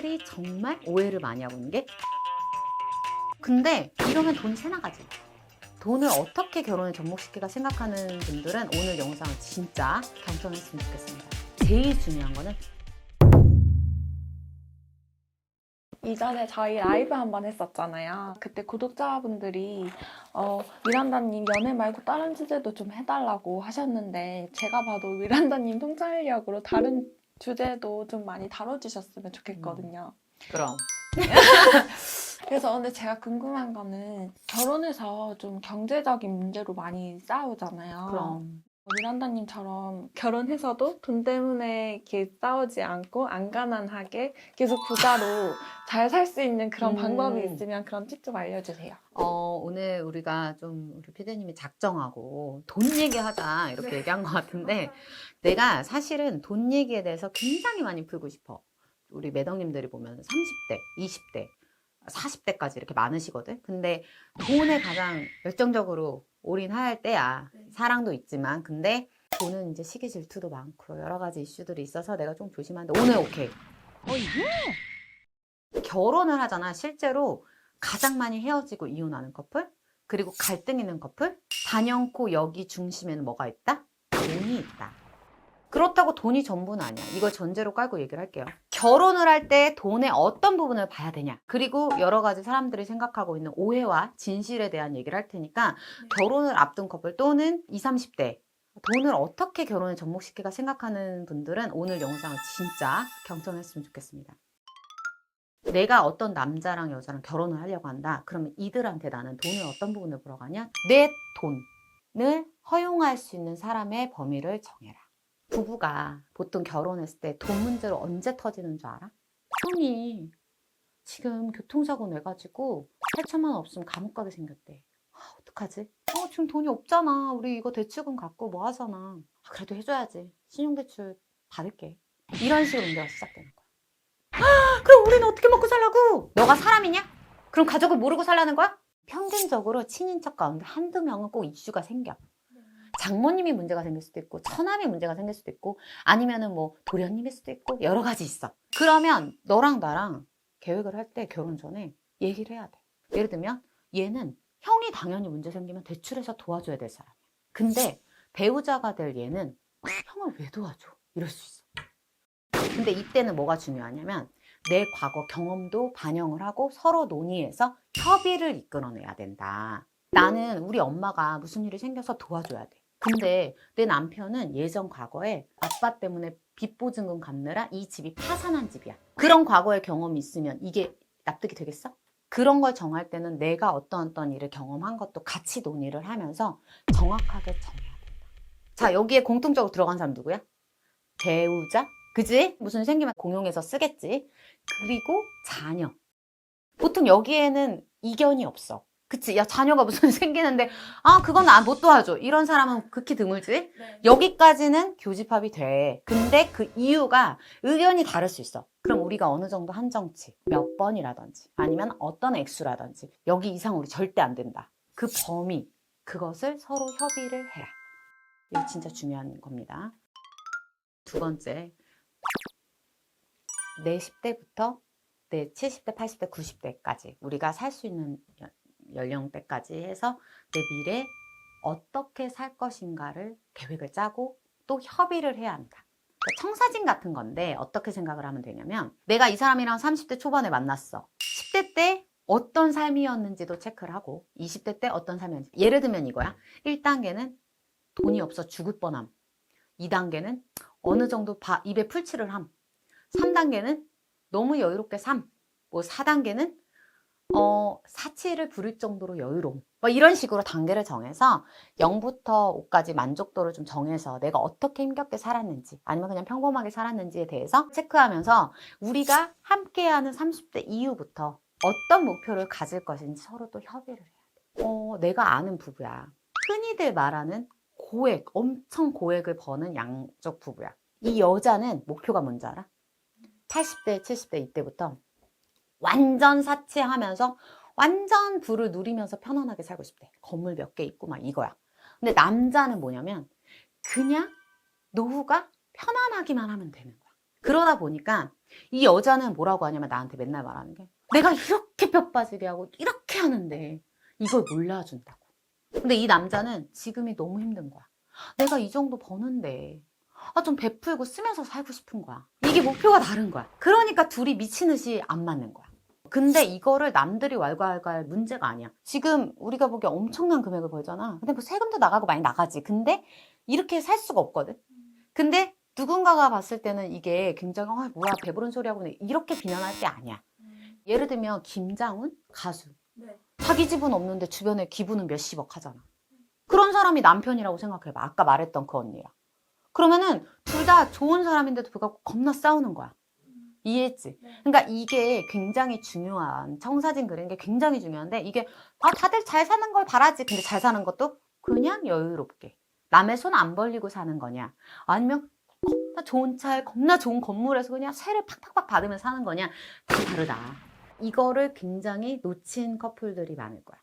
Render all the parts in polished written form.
사람들이 정말 오해를 많이 하고 있는 게, 근데 이러면 돈이 새 나가지. 돈을 어떻게 결혼에 접목시킬까 생각하는 분들은 오늘 영상을 진짜 경청했으면 좋겠습니다. 제일 중요한 거는 이전에 저희 라이브 한번 했었잖아요. 그때 구독자분들이 미란다님 연애 말고 다른 주제도 좀 해달라고 하셨는데, 제가 봐도 미란다님 통찰력으로 다른 주제도 좀 많이 다뤄주셨으면 좋겠거든요. 그럼 그래서 근데 제가 궁금한 거는, 결혼해서 좀 경제적인 문제로 많이 싸우잖아요. 그럼 미란다님처럼 결혼해서도 돈 때문에 이렇게 싸우지 않고 안 가난하게 계속 부자로 잘 살 수 있는 그런 방법이 있으면 그런 팁 좀 알려주세요. 오늘 우리가 좀 우리 피디님이 작정하고 돈 얘기하자 이렇게 얘기한 것 같은데, 내가 사실은 돈 얘기에 대해서 굉장히 많이 풀고 싶어. 우리 매덕님들이 보면 30대, 20대, 40대까지 이렇게 많으시거든. 근데 돈에 가장 열정적으로 올인할 때야. 사랑도 있지만, 근데 돈은 이제 시기 질투도 많고 여러 가지 이슈들이 있어서 내가 좀 조심하는데, 오늘 오케이. 결혼을 하잖아. 실제로 가장 많이 헤어지고 이혼하는 커플, 그리고 갈등 있는 커플, 단연코 여기 중심에는 뭐가 있다? 돈이 있다. 그렇다고 돈이 전부는 아니야. 이걸 전제로 깔고 얘기를 할게요. 결혼을 할 때 돈의 어떤 부분을 봐야 되냐, 그리고 여러 가지 사람들이 생각하고 있는 오해와 진실에 대한 얘기를 할 테니까, 결혼을 앞둔 커플 또는 20, 30대 돈을 어떻게 결혼에 접목시킬까 생각하는 분들은 오늘 영상을 진짜 경청했으면 좋겠습니다. 내가 어떤 남자랑 여자랑 결혼을 하려고 한다. 그러면 이들한테 나는 돈을 어떤 부분을 보러 가냐? 내 돈을 허용할 수 있는 사람의 범위를 정해라. 부부가 보통 결혼했을 때 돈 문제로 언제 터지는 줄 알아? 형이 지금 교통사고 내가지고 8천만 원 없으면 감옥 가게 생겼대. 어떡하지? 지금 돈이 없잖아. 우리 이거 대출금 갚고 뭐 하잖아. 그래도 해줘야지. 신용대출 받을게. 이런 식으로 문제가 시작되는 거야. 그럼 우리는 어떻게 먹고 살라고? 너가 사람이냐? 그럼 가족을 모르고 살라는 거야? 평균적으로 친인척 가운데 한두 명은 꼭 이슈가 생겨. 장모님이 문제가 생길 수도 있고, 처남이 문제가 생길 수도 있고, 아니면은 뭐 도련님일 수도 있고, 여러 가지 있어. 그러면 너랑 나랑 계획을 할 때 결혼 전에 얘기를 해야 돼. 예를 들면 얘는 형이 당연히 문제 생기면 대출해서 도와줘야 될 사람이야. 근데 배우자가 될 얘는 형을 왜 도와줘? 이럴 수 있어. 근데 이때는 뭐가 중요하냐면, 내 과거 경험도 반영을 하고 서로 논의해서 협의를 이끌어내야 된다. 나는 우리 엄마가 무슨 일이 생겨서 도와줘야 돼. 근데 내 남편은 예전 과거에 아빠 때문에 빚 보증금 갚느라 이 집이 파산한 집이야. 그런 과거의 경험이 있으면 이게 납득이 되겠어? 그런 걸 정할 때는 내가 어떤 일을 경험한 것도 같이 논의를 하면서 정확하게 정해야 된다. 자, 여기에 공통적으로 들어간 사람 누구야? 배우자? 그지? 무슨 생기면 공용해서 쓰겠지. 그리고 자녀. 보통 여기에는 이견이 없어. 그치? 야, 자녀가 무슨 생기는데, 그건 못 도와줘. 이런 사람은 극히 드물지? 네. 여기까지는 교집합이 돼. 근데 그 이유가 의견이 다를 수 있어. 그럼 우리가 어느 정도 한정치, 몇 번이라든지, 아니면 어떤 액수라든지, 여기 이상 우리 절대 안 된다. 그 범위, 그것을 서로 협의를 해라. 이게 진짜 중요한 겁니다. 두 번째, 내 10대부터 내 70대, 80대, 90대까지 우리가 살 수 있는 연령대까지 해서 내 미래 어떻게 살 것인가를 계획을 짜고 또 협의를 해야 한다. 그러니까 청사진 같은 건데, 어떻게 생각을 하면 되냐면, 내가 이 사람이랑 30대 초반에 만났어. 10대 때 어떤 삶이었는지도 체크를 하고, 20대 때 어떤 삶이었는지. 예를 들면 이거야. 1단계는 돈이 없어 죽을 뻔함. 2단계는 어느 정도 입에 풀칠을 함. 3단계는 너무 여유롭게 삶. 뭐 4단계는 사치를 부릴 정도로 여유로움. 뭐 이런 식으로 단계를 정해서 0부터 5까지 만족도를 좀 정해서 내가 어떻게 힘겹게 살았는지, 아니면 그냥 평범하게 살았는지에 대해서 체크하면서 우리가 함께하는 30대 이후부터 어떤 목표를 가질 것인지 서로 또 협의를 해야 돼. 내가 아는 부부야. 흔히들 말하는 고액, 엄청 고액을 버는 양쪽 부부야. 이 여자는 목표가 뭔지 알아? 80대, 70대 이때부터 완전 사치하면서 완전 부를 누리면서 편안하게 살고 싶대. 건물 몇 개 있고 막 이거야. 근데 남자는 뭐냐면 그냥 노후가 편안하기만 하면 되는 거야. 그러다 보니까 이 여자는 뭐라고 하냐면 나한테 맨날 말하는 게 내가 이렇게 뼈 빠지게 하고 이렇게 하는데 이걸 몰라준다고. 근데 이 남자는 지금이 너무 힘든 거야. 내가 이 정도 버는데 좀 베풀고 쓰면서 살고 싶은 거야. 이게 목표가 다른 거야. 그러니까 둘이 미친 듯이 안 맞는 거야. 근데 이거를 남들이 왈가왈가할 문제가 아니야. 지금 우리가 보기에 엄청난 금액을 벌잖아. 근데 뭐 세금도 나가고 많이 나가지. 근데 이렇게 살 수가 없거든. 근데 누군가가 봤을 때는 이게 굉장히 뭐야 배부른 소리 하고 이렇게 비난할 게 아니야. 예를 들면 김장훈 가수. 네. 자기 집은 없는데 주변에 기부는 몇십억 하잖아. 그런 사람이 남편이라고 생각해봐. 아까 말했던 그 언니랑. 그러면은 둘 다 좋은 사람인데도 불구하고 겁나 싸우는 거야. 이해했지? 그러니까 이게 굉장히 중요한, 청사진 그리는 게 굉장히 중요한데 이게 다들 잘 사는 걸 바라지. 근데 잘 사는 것도 그냥 여유롭게 남의 손 안 벌리고 사는 거냐, 아니면 겁나 좋은 차에 겁나 좋은 건물에서 그냥 세를 팍팍팍 받으면서 사는 거냐, 다 다르다. 이거를 굉장히 놓친 커플들이 많을 거야.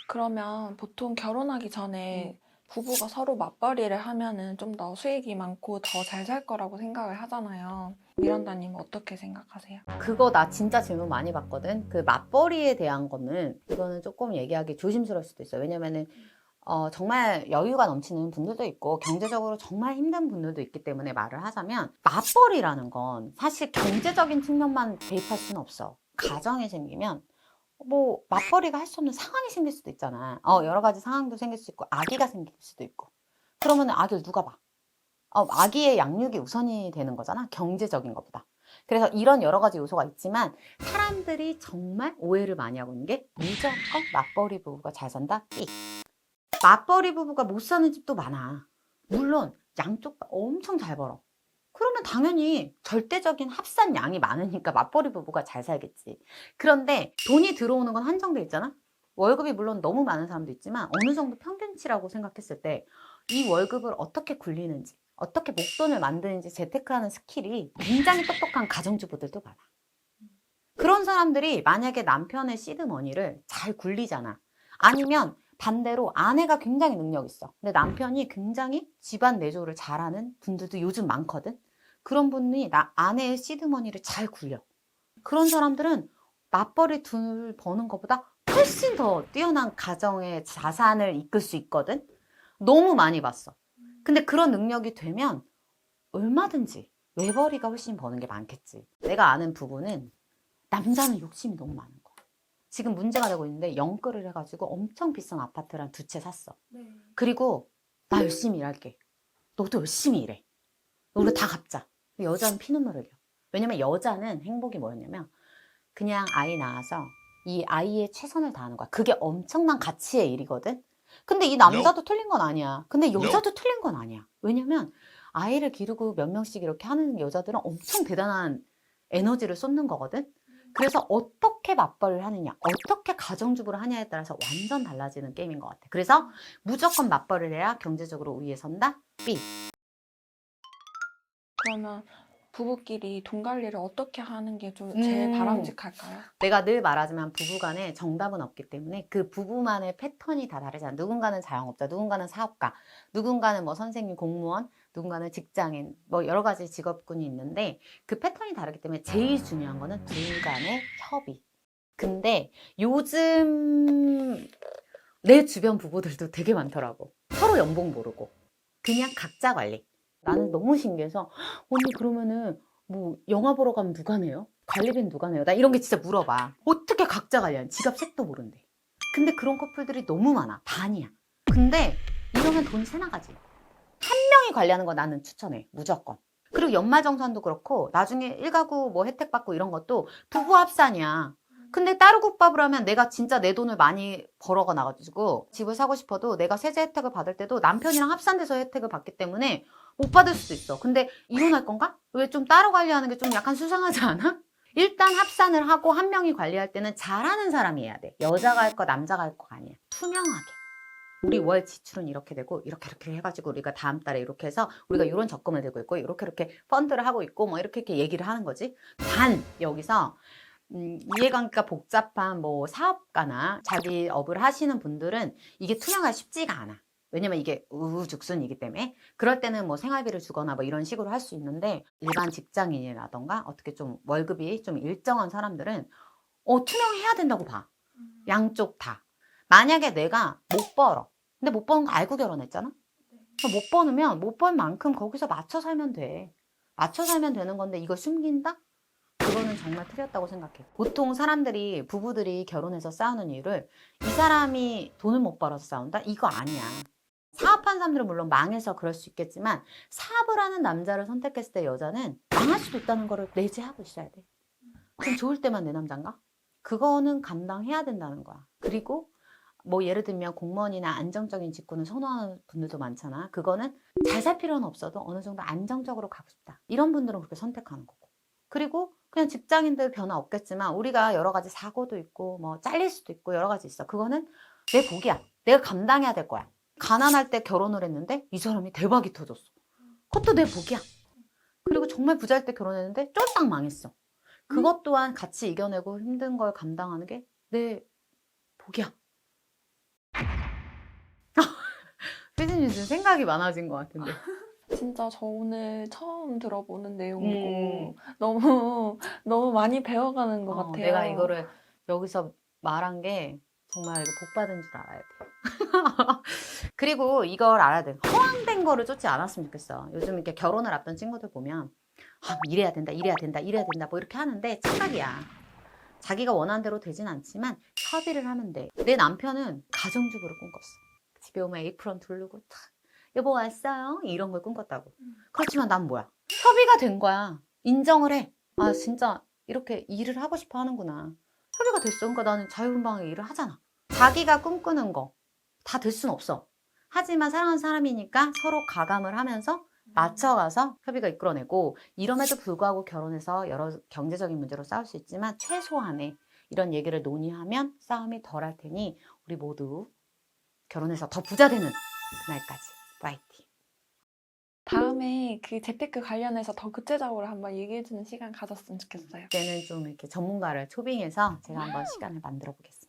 그러면 보통 결혼하기 전에 부부가 서로 맞벌이를 하면은 좀 더 수익이 많고 더 잘 살 거라고 생각을 하잖아요. 미란다님 어떻게 생각하세요? 그거 나 진짜 질문 많이 받거든. 그 맞벌이에 대한 거는 이거는 조금 얘기하기 조심스러울 수도 있어요. 왜냐면은 정말 여유가 넘치는 분들도 있고 경제적으로 정말 힘든 분들도 있기 때문에 말을 하자면, 맞벌이라는 건 사실 경제적인 측면만 대입할 수는 없어. 가정이 생기면 뭐 맞벌이가 할 수 없는 상황이 생길 수도 있잖아. 여러 가지 상황도 생길 수 있고 아기가 생길 수도 있고. 그러면 아기를 누가 봐? 아기의 양육이 우선이 되는 거잖아. 경제적인 것보다. 그래서 이런 여러 가지 요소가 있지만 사람들이 정말 오해를 많이 하고 있는 게 무조건 맞벌이 부부가 잘 산다? 삑. 맞벌이 부부가 못 사는 집도 많아. 물론 양쪽 다 엄청 잘 벌어. 그러면 당연히 절대적인 합산량이 많으니까 맞벌이 부부가 잘 살겠지. 그런데 돈이 들어오는 건 한정돼 있잖아. 월급이 물론 너무 많은 사람도 있지만 어느 정도 평균치라고 생각했을 때 이 월급을 어떻게 굴리는지, 어떻게 목돈을 만드는지 재테크하는 스킬이 굉장히 똑똑한 가정주부들도 많아. 그런 사람들이 만약에 남편의 시드머니를 잘 굴리잖아. 아니면 반대로 아내가 굉장히 능력 있어. 근데 남편이 굉장히 집안 내조를 잘하는 분들도 요즘 많거든. 그런 분이 아내의 시드머니를 잘 굴려. 그런 사람들은 맞벌이 둘 버는 것보다 훨씬 더 뛰어난 가정의 자산을 이끌 수 있거든. 너무 많이 봤어. 근데 그런 능력이 되면 얼마든지 외벌이가 훨씬 버는 게 많겠지. 내가 아는 부부는 남자는 욕심이 너무 많은 거야. 지금 문제가 되고 있는데 영끌을 해가지고 엄청 비싼 아파트를 한 2채 샀어. 그리고 나 열심히 일할게. 너도 열심히 일해. 우리 다 갚자. 여자는 피눈물 흘려. 왜냐면 여자는 행복이 뭐였냐면 그냥 아이 낳아서 이 아이의 최선을 다하는 거야. 그게 엄청난 가치의 일이거든. 근데 이 남자도 틀린 건 아니야. 근데 여자도 틀린 건 아니야. 왜냐면 아이를 기르고 몇 명씩 이렇게 하는 여자들은 엄청 대단한 에너지를 쏟는 거거든. 그래서 어떻게 맞벌이를 하느냐, 어떻게 가정주부를 하냐에 따라서 완전 달라지는 게임인 것 같아. 그래서 무조건 맞벌이를 해야 경제적으로 우위에 선다? B. 그러면 부부끼리 돈 관리를 어떻게 하는 게 제일 바람직할까요? 내가 늘 말하지만 부부간에 정답은 없기 때문에 그 부부만의 패턴이 다 다르잖아. 누군가는 자영업자, 누군가는 사업가, 누군가는 뭐 선생님, 공무원, 누군가는 직장인, 뭐 여러 가지 직업군이 있는데 그 패턴이 다르기 때문에 제일 중요한 거는 둘 간의 협의. 근데 요즘 내 주변 부부들도 되게 많더라고. 서로 연봉 모르고 그냥 각자 관리. 나는 너무 신기해서 언니 그러면은 뭐 영화 보러 가면 누가 내요? 관리비는 누가 내요? 나 이런 게 진짜 물어봐. 어떻게 각자 관리하냐? 지갑 색도 모른대. 근데 그런 커플들이 너무 많아. 반이야. 근데 이러면 돈 새 나가지. 한 명이 관리하는 거 나는 추천해. 무조건. 그리고 연말정산도 그렇고 나중에 일가구 뭐 혜택 받고 이런 것도 부부 합산이야. 근데 따로 국밥을 하면 내가 진짜 내 돈을 많이 벌어가 나가지고 집을 사고 싶어도 내가 세제 혜택을 받을 때도 남편이랑 합산돼서 혜택을 받기 때문에 못 받을 수도 있어. 근데 이혼할 건가? 왜 좀 따로 관리하는 게 좀 약간 수상하지 않아? 일단 합산을 하고 한 명이 관리할 때는 잘하는 사람이 해야 돼. 여자가 할 거 남자가 할 거 아니야. 투명하게. 우리 월 지출은 이렇게 되고 이렇게 해가지고 우리가 다음 달에 이렇게 해서 우리가 이런 적금을 들고 있고 이렇게 펀드를 하고 있고 뭐 이렇게 얘기를 하는 거지. 단 여기서 이해관계가 복잡한 뭐 사업가나 자기 업을 하시는 분들은 이게 투명하기 쉽지가 않아. 왜냐면 이게 우후죽순이기 때문에. 그럴 때는 뭐 생활비를 주거나 뭐 이런 식으로 할 수 있는데, 일반 직장인이라던가 어떻게 좀 월급이 좀 일정한 사람들은 투명해야 된다고 봐. 양쪽 다. 만약에 내가 못 벌어. 근데 못 버는 거 알고 결혼했잖아? 못 버는 못 번 만큼 거기서 맞춰 살면 돼. 맞춰 살면 되는 건데 이걸 숨긴다? 그거는 정말 틀렸다고 생각해. 보통 사람들이, 부부들이 결혼해서 싸우는 이유를 이 사람이 돈을 못 벌어서 싸운다? 이거 아니야. 사업하는 사람들은 물론 망해서 그럴 수 있겠지만, 사업을 하는 남자를 선택했을 때 여자는 망할 수도 있다는 거를 내재하고 있어야 돼. 그럼 좋을 때만 내 남잔가? 그거는 감당해야 된다는 거야. 그리고 뭐 예를 들면 공무원이나 안정적인 직군을 선호하는 분들도 많잖아. 그거는 잘 살 필요는 없어도 어느 정도 안정적으로 가고 싶다. 이런 분들은 그렇게 선택하는 거고. 그리고 그냥 직장인들 변화 없겠지만 우리가 여러 가지 사고도 있고 뭐 잘릴 수도 있고 여러 가지 있어. 그거는 내 복이야. 내가 감당해야 될 거야. 가난할 때 결혼을 했는데 이 사람이 대박이 터졌어. 그것도 내 복이야. 그리고 정말 부자일 때 결혼했는데 쫄딱 망했어. 그것 또한 같이 이겨내고 힘든 걸 감당하는 게 내 복이야. 피디님 지금 생각이 많아진 것 같은데. 진짜 저 오늘 처음 들어보는 내용이고 음. 너무 많이 배워가는 것 같아요. 내가 이거를 여기서 말한 게 정말 이거 복 받은 줄 알아야 돼. 그리고 이걸 알아야 돼. 허황된 거를 쫓지 않았으면 좋겠어. 요즘 이렇게 결혼을 앞둔 친구들 보면 이래야 된다, 이래야 된다, 이래야 된다 뭐 이렇게 하는데 착각이야. 자기가 원하는 대로 되진 않지만 협의를 하면 돼. 내 남편은 가정주부를 꿈꿨어. 집에 오면 에이프런 두르고 탁 여보 왔어요? 이런 걸 꿈꿨다고. 그렇지만 난 뭐야? 협의가 된 거야. 인정을 해. 아 진짜 이렇게 일을 하고 싶어 하는구나. 협의가 됐어. 그러니까 나는 자유분방하게 일을 하잖아. 자기가 꿈꾸는 거 다 될 순 없어. 하지만 사랑하는 사람이니까 서로 가감을 하면서 맞춰가서 협의가 이끌어내고, 이럼에도 불구하고 결혼해서 여러 경제적인 문제로 싸울 수 있지만 최소한의 이런 얘기를 논의하면 싸움이 덜 할 테니 우리 모두 결혼해서 더 부자 되는 그날까지 파이팅. 다음에 그 재테크 관련해서 더 구체적으로 한번 얘기해주는 시간 가졌으면 좋겠어요. 그때는 좀 이렇게 전문가를 초빙해서 제가 한번 시간을 만들어 보겠습니다.